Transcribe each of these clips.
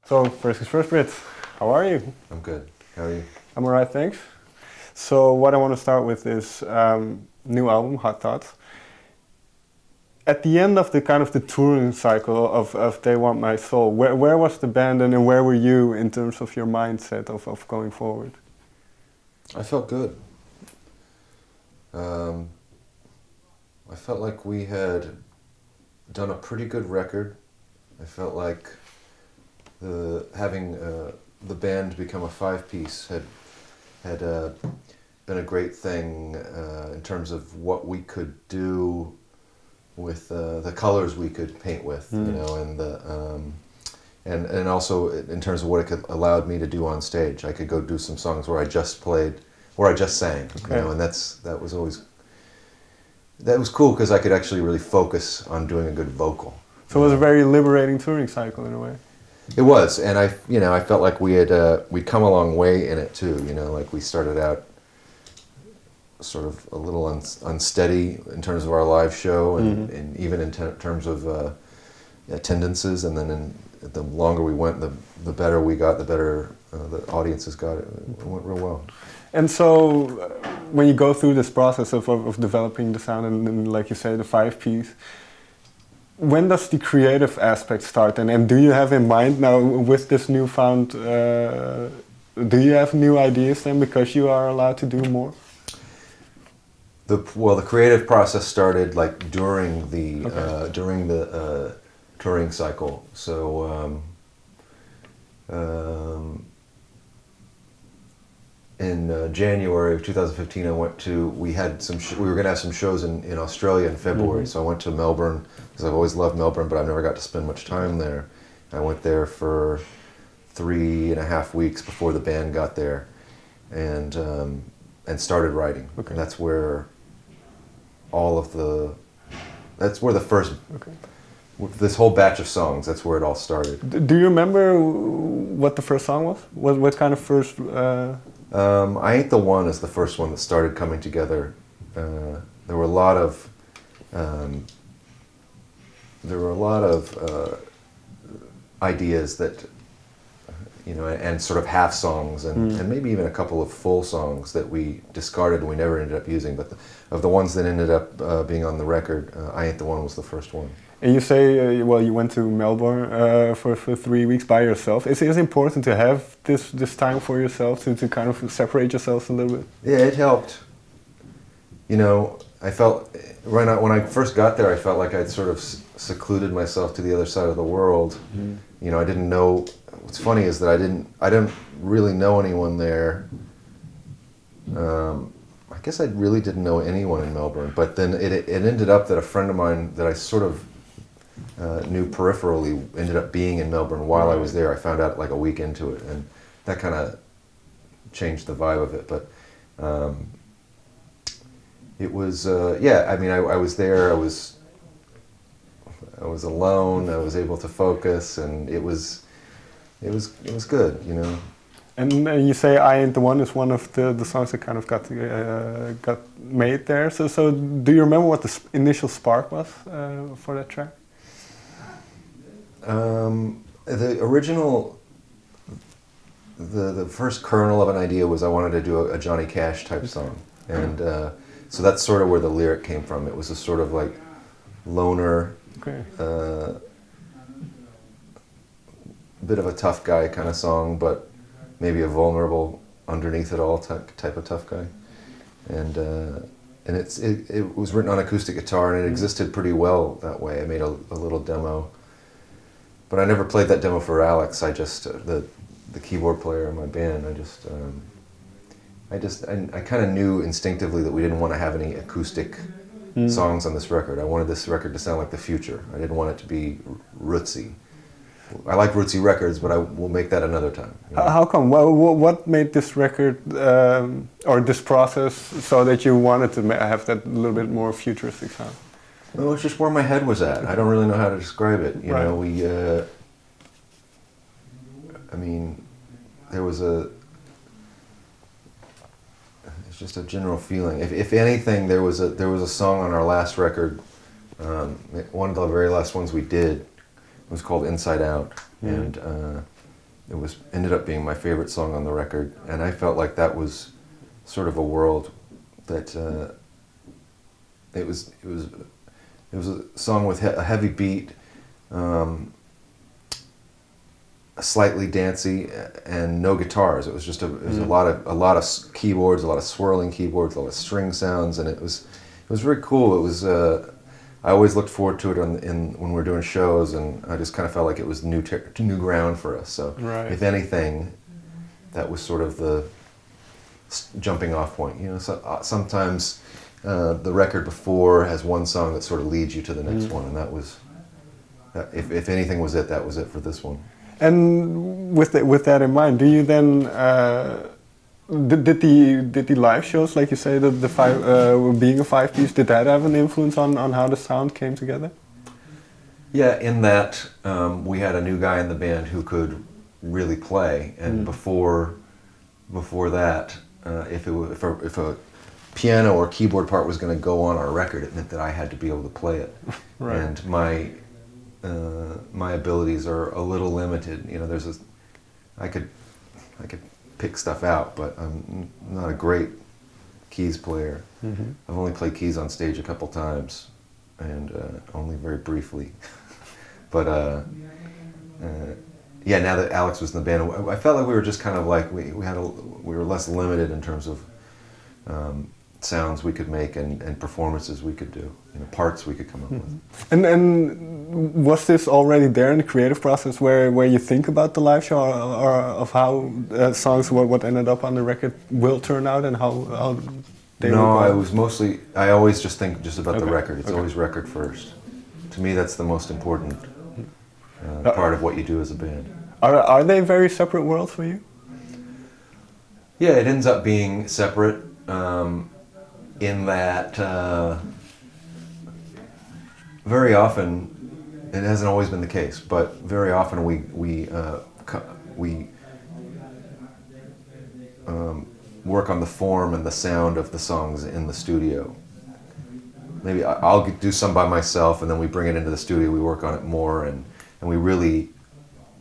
So, first things first, Britt, how are you? I'm good. How are you? I'm alright, thanks. So, what I want to start with is new album, Hot Thoughts. At the end of the touring cycle of They Want My Soul, where was the band and where were you in terms of your mindset of going forward? I felt good. I felt like we had done a pretty good record. I felt like having the band become a five-piece had been a great thing in terms of what we could do with the colors we could paint with, you know, and also in terms of what it could allowed me to do on stage. I could go do some songs where I just played, where I just sang, okay. You know, and that was cool because I could actually really focus on doing a good vocal. So it was a very liberating touring cycle in a way. It was, and I felt like we'd come a long way in it too. You know, like we started out sort of a little unsteady in terms of our live show, and even in terms of attendances. And then the longer we went, the better we got, the better the audiences got. It went real well. And so, when you go through this process of developing the sound and like you say, the five-piece, when does the creative aspect start? And do you have in mind now with this newfound, do you have new ideas then because you are allowed to do more? The creative process started like during the touring cycle. So in January of 2015, we were going to have some shows in Australia in February. So I went to Melbourne because I've always loved Melbourne, but I've never got to spend much time there. I went there for 3.5 weeks before the band got there, and started writing. Okay. And that's where the first, this whole batch of songs, that's where it all started. Do you remember what the first song was? What kind of first? I Ain't the One is the first one that started coming together. There were a lot of ideas that, you know, and sort of half songs and maybe even a couple of full songs that we discarded and we never ended up using. But of the ones that ended up being on the record, I Ain't the One was the first one. And you say, well, you went to Melbourne for 3 weeks by yourself. Is it important to have this time for yourself to kind of separate yourselves a little bit? Yeah, it helped. You know, I felt, when I first got there, I felt like I'd sort of secluded myself to the other side of the world. You know, I didn't know, what's funny is that I didn't really know anyone there. I guess I really didn't know anyone in Melbourne, but then it ended up that a friend of mine that I sort of knew peripherally ended up being in Melbourne while I was there. I found out like a week into it, and that kind of changed the vibe of it. But it was, yeah, I mean, I was there, I was alone, I was able to focus, and it was good, you know. And you say I Ain't the One is one of the songs that kind of got made there. So do you remember what the initial spark was for that track? The original, the first kernel of an idea was I wanted to do a Johnny Cash type song. And so that's sort of where the lyric came from. It was a sort of like loner, bit of a tough guy kind of song, but maybe a vulnerable underneath it all type of tough guy. And it was written on acoustic guitar, and it existed pretty well that way. I made a little demo, but I never played that demo for Alex. I just the keyboard player in my band. I kind of knew instinctively that we didn't want to have any acoustic songs on this record. I wanted this record to sound like the future. I didn't want it to be rootsy. I like rootsy records, but I will make that another time. You know? How come? What made this record or this process so that you wanted to have that little bit more futuristic sound? Well, it's just where my head was at. I don't really know how to describe it. You know, I mean, there was it's just a general feeling. If anything, there was a song on our last record, one of the very last ones we did. It was called Inside Out, and ended up being my favorite song on the record, and I felt like that was sort of a world that it was a song with a heavy beat, slightly dancey, and no guitars. It was just a lot of keyboards, a lot of swirling keyboards, a lot of string sounds, and it was very cool. It was I always looked forward to it when we were doing shows, and I just kind of felt like it was new ground for us. So if anything, that was sort of the jumping off point. You know, so, sometimes the record before has one song that sort of leads you to the next one, and that was, if anything was it, that was it for this one. And with that in mind, do you then did the live shows, like you say, the being a 5-piece, did that have an influence on how the sound came together? Yeah, in that we had a new guy in the band who could really play, and before that, if a piano or keyboard part was going to go on our record, it meant that I had to be able to play it. Right. And my abilities are a little limited. You know, I could pick stuff out, but I'm not a great keys player. I've only played keys on stage a couple times, and only very briefly. But yeah, now that Alex was in the band, I felt like we were just kind of like we were less limited in terms of sounds we could make and performances we could do, you know, parts we could come up with. And was this already there in the creative process where you think about the live show, or of how songs, what ended up on the record will turn out, and how they No, I always just think just about the record. It's always record first. To me, that's the most important part of what you do as a band. Are they very separate worlds for you? Yeah, it ends up being separate. In that very often, it hasn't always been the case, but very often we work on the form and the sound of the songs in the studio. Maybe I'll do some by myself, and then we bring it into the studio, we work on it more, and we really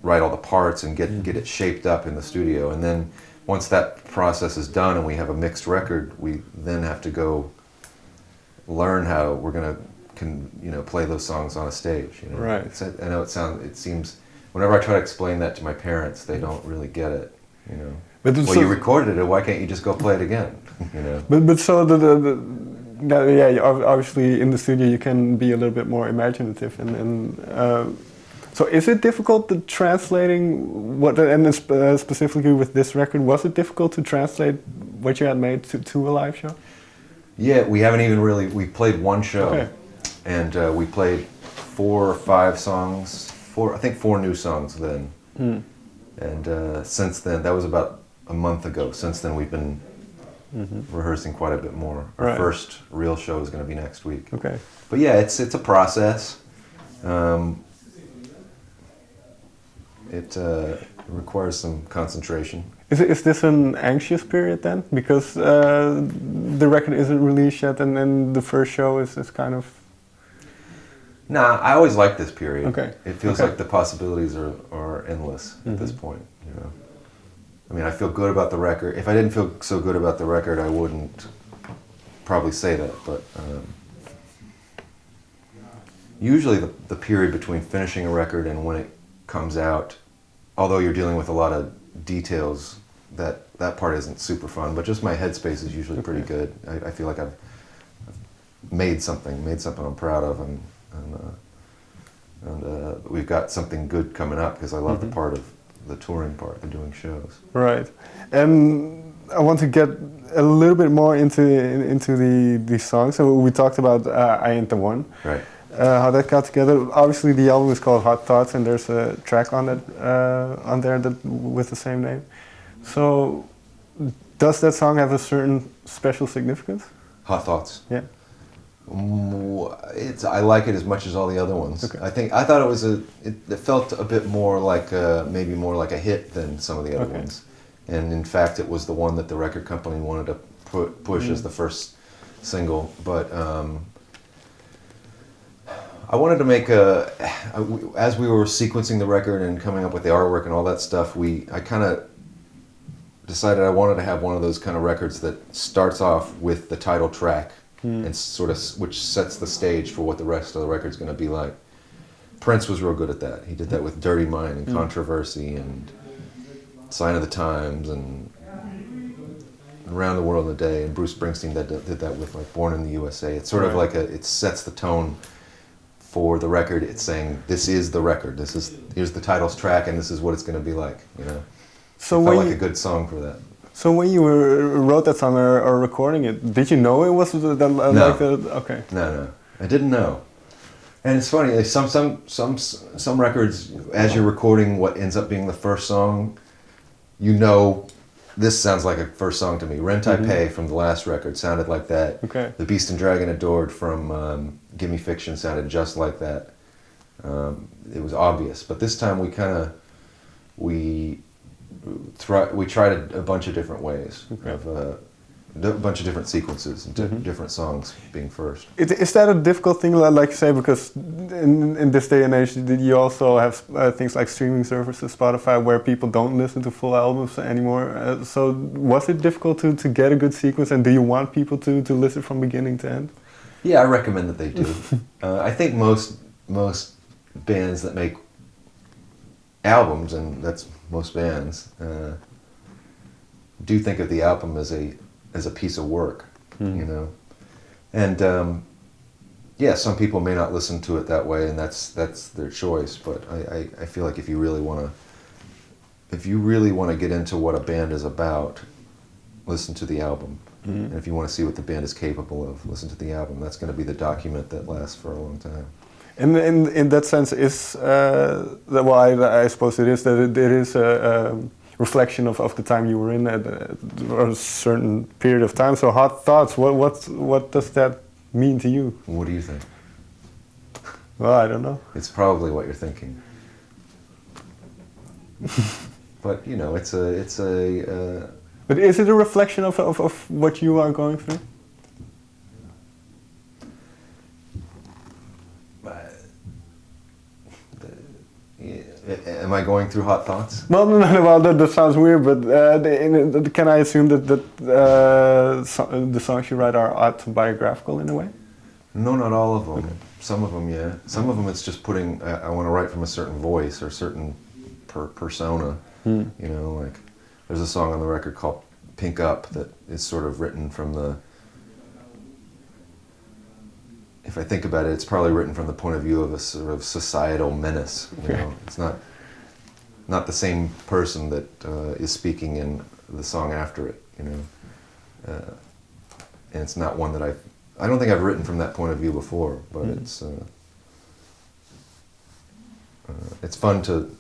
write all the parts and get it shaped up in the studio. And then once that process is done and we have a mixed record, we then have to go learn how we're going to play those songs on a stage. You know? Right. I know it seems, whenever I try to explain that to my parents, they don't really get it. You know. But well, you recorded it. Why can't you just go play it again? You know. But so yeah, obviously in the studio you can be a little bit more imaginative, and so is it difficult to translating what, and specifically with this record, was it difficult to translate what you had made to a live show? Yeah, we haven't even really, we played one show, and we played 4 or 5 songs, I think 4 new songs then. And since then, that was about a month ago, since then we've been rehearsing quite a bit more. Our first real show is going to be next week. Okay. But yeah, it's a process. It requires some concentration. Is this an anxious period then? Because the record isn't released yet, and then the first show is kind of... Nah, I always like this period. Okay. It feels like the possibilities are endless at this point. You know, I mean, I feel good about the record. If I didn't feel so good about the record, I wouldn't probably say that. But usually the period between finishing a record and when it comes out, although you're dealing with a lot of details, that part isn't super fun, but just my headspace is usually pretty good. I feel like I've made something I'm proud of, and we've got something good coming up, because I love the part of the touring part, the doing shows. Right. And I want to get a little bit more into the songs. So we talked about I Ain't the One. Right. How that got together. Obviously, the album is called Hot Thoughts, and there's a track on it on there with the same name. So, does that song have a certain special significance? Hot Thoughts. Yeah. I like it as much as all the other ones. Okay. I thought it was it felt a bit more like maybe more like a hit than some of the other ones, and in fact, it was the one that the record company wanted to push as the first single, but. I wanted to make as we were sequencing the record and coming up with the artwork and all that stuff, I kind of decided I wanted to have one of those kind of records that starts off with the title track and sort of, which sets the stage for what the rest of the record's going to be like. Prince was real good at that. He did that with Dirty Mind and Controversy and Sign of the Times and Around the World in a Day, and Bruce Springsteen did that with like Born in the USA. It's sort of like it sets the tone for the record. It's saying this is the record. Here's the title's track, and this is what it's going to be like. You know, so it felt like a good song for that. So when you wrote that song or recording it, did you know it was okay? No, I didn't know. And it's funny, like some records, as you're recording what ends up being the first song, you know, this sounds like a first song to me. Ren Tai Pei from the last record sounded like that. Okay. The Beast and Dragon Adored from Gimme Fiction sounded just like that. It was obvious, but this time we tried a bunch of different ways of a bunch of different sequences and different songs being first. Is that a difficult thing, like you say, because in this day and age, you also have things like streaming services, Spotify, where people don't listen to full albums anymore. So was it difficult to get a good sequence, and do you want people to listen from beginning to end? Yeah, I recommend that they do. I think most bands that make albums, and that's most bands, do think of the album as a piece of work, you know, and yeah, some people may not listen to it that way, and that's their choice. But I feel like if you really want to get into what a band is about, listen to the album. And if you want to see what the band is capable of, listen to the album. That's going to be the document that lasts for a long time. And in that sense, I suppose it is that it is a reflection of the time you were in at a certain period of time. So Hot Thoughts, what does that mean to you? What do you think? Well, I don't know. It's probably what you're thinking. But you know, it's a. But is it a reflection of what you are going through? Am I going through hot thoughts? Well, well, that sounds weird, but can I assume that the songs you write are autobiographical in a way? No, not all of them. Okay. Some of them, yeah. Some of them it's just putting, I want to write from a certain voice or certain persona. You know, like there's a song on the record called Pink Up that is sort of written from the, if I think about it, it's probably written from the point of view of a sort of societal menace. You know, it's not the same person that is speaking in the song after it. You know, and it's not one that I don't think I've written from that point of view before. But it's fun to.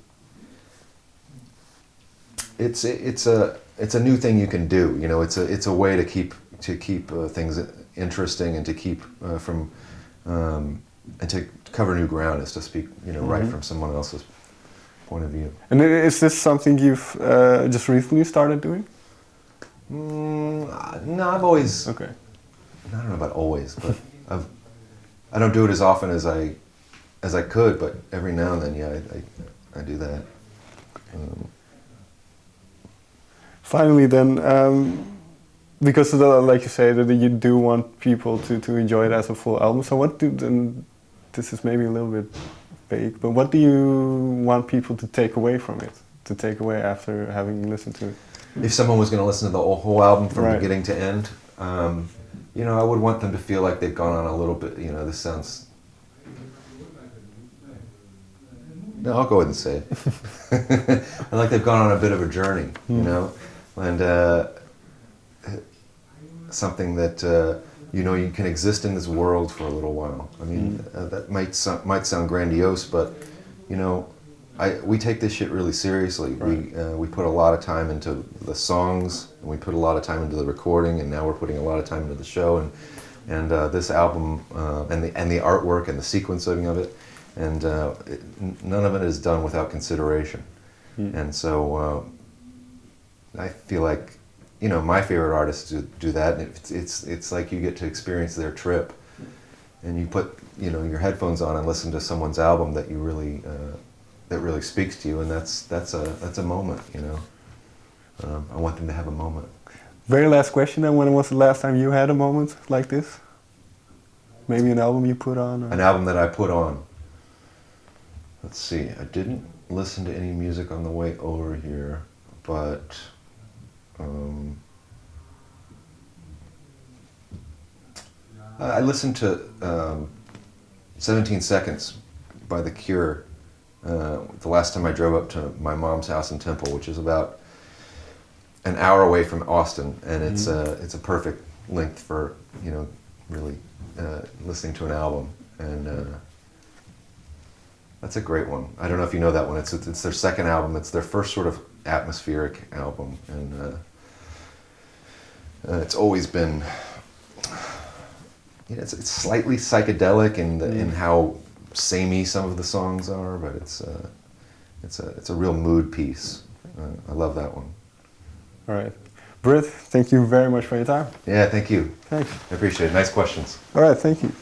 It's a new thing you can do. You know, it's a way to keep things interesting and to keep from. And to cover new ground is to speak, you know, right from someone else's point of view. And is this something you've just recently started doing? No, I've always. Okay. I don't know about always, but I don't do it as often as I could, but every now and then, yeah, I do that. Finally, then. Because like you say, that you do want people to enjoy it as a full album. So this is maybe a little bit vague, but what do you want people to take away from it? To take away after having listened to it? If someone was going to listen to the whole album from beginning to end, you know, I would want them to feel like they've gone on a little bit, you know, this sounds... No, I'll go ahead and say it. I like they've gone on a bit of a journey, you know, and... something that you know, you can exist in this world for a little while. I mean, that might sound grandiose, but you know, we take this shit really seriously. Right. We put a lot of time into the songs, and we put a lot of time into the recording, and now we're putting a lot of time into the show, and this album and the artwork and the sequencing of it, and none of it is done without consideration. And so I feel like, you know, my favorite artists do that. And it's like you get to experience their trip, and you put your headphones on and listen to someone's album that you really that really speaks to you, and that's a moment. I want them to have a moment. Very last question then, when was the last time you had a moment like this? Maybe an album you put on? Or? An album that I put on. Let's see, I didn't listen to any music on the way over here, but I listened to 17 Seconds by The Cure the last time I drove up to my mom's house in Temple, which is about an hour away from Austin, and it's a perfect length for really listening to an album, and that's a great one. I don't know if you know that one. It's their second album. It's their first sort of atmospheric album, and it's always been it's slightly psychedelic in how samey some of the songs are, but it's a real mood piece. I love that one. All right. Britt, thank you very much for your time. Yeah, thank you. Thanks. I appreciate it. Nice questions. All right, thank you.